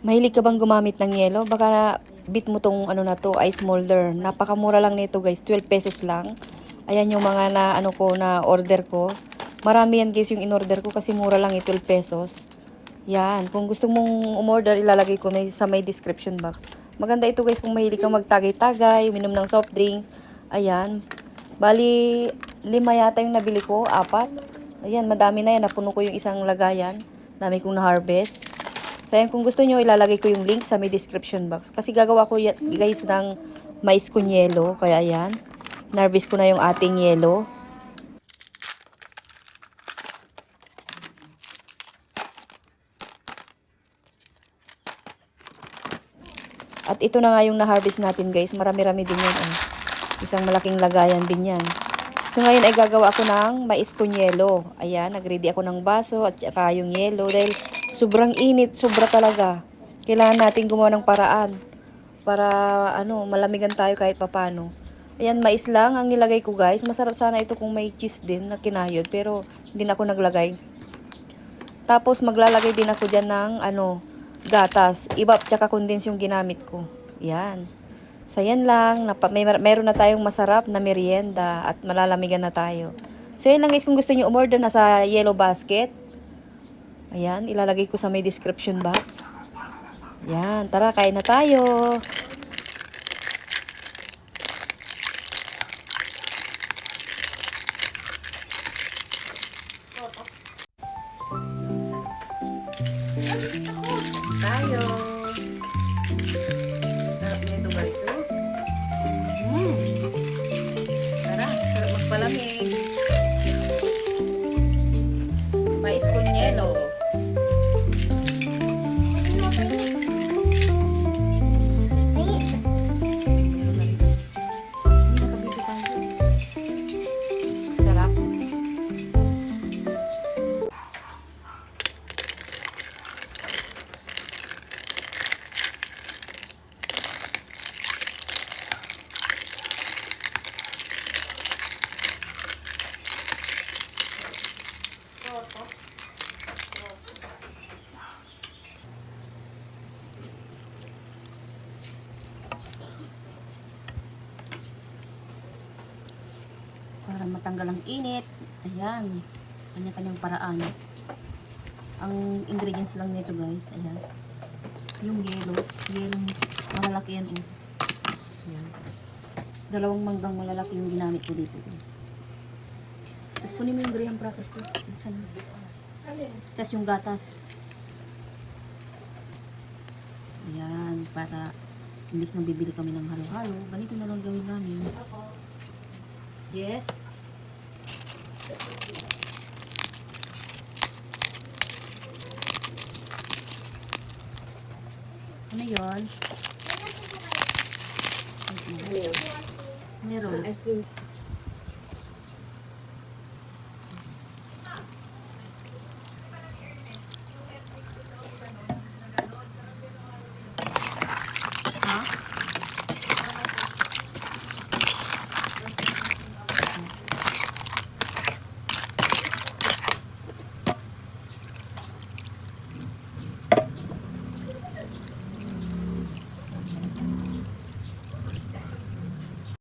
Mahilig ka bang gumamit ng yelo? Baka bit mo tong ano na to, ice molder. Napakamura lang nito guys, 12 pesos lang. Ayan yung mga na ano ko na order ko. Marami yan guys yung in-order ko kasi mura lang 12 pesos. Yan, kung gusto mong umorder, ilalagay ko sa may description box. Maganda ito guys kung mahilig kang magtagay-tagay, minom ng soft drinks. Ayan. Bali, 5 yata yung nabili ko, 4. Ayan, madami na yan. Napuno ko yung isang lagayan. Dami kong na-harvest. So, ayan, kung gusto nyo, ilalagay ko yung link sa may description box. Kasi gagawa ko guys ng mais con yelo. Kaya ayan, narvest ko na yung ating yelo. At ito na nga yung na-harvest natin guys. Marami-rami din yan. Isang malaking lagayan din yan. So ngayon ay gagawa ako ng mais con yelo. Ayan, nag-ready ako ng baso at saka yung yelo. Dahil sobrang init, sobra talaga. Kailangan natin gumawa ng paraan para malamigan tayo kahit papano. Ayan, mais lang ang nilagay ko guys. Masarap sana ito kung may cheese din na kinayod, pero hindi na ako naglagay. Tapos maglalagay din ako dyan ng gatas. Iba at saka condense yung ginamit ko. Ayan. So yan lang, meron na tayong masarap na merienda at malalamigan na tayo. So yan lang guys, kung gusto niyo umorder, nasa yellow basket. Ayan, ilalagay ko sa may description box. Yan, tara, kain na tayo. Tayo. Sarap nito guys, oh. Tara, sarap magpalamig. Mais con yelo. Para matanggal ang init. Ayan. Kanya-kanyang paraan. Ang ingredients lang nito guys. Ayan. Yung yellow. Yellow. Malalaki yan. Ayan. 2 manggang malalaki yung ginamit ko dito guys. Tapos kunin mo yung graham crackers ko. Tapos yung gatas. Ayan. Para imbis na bibili kami ng halo-halo, ganito na lang gawin namin. Yes. Ano yun? Meron.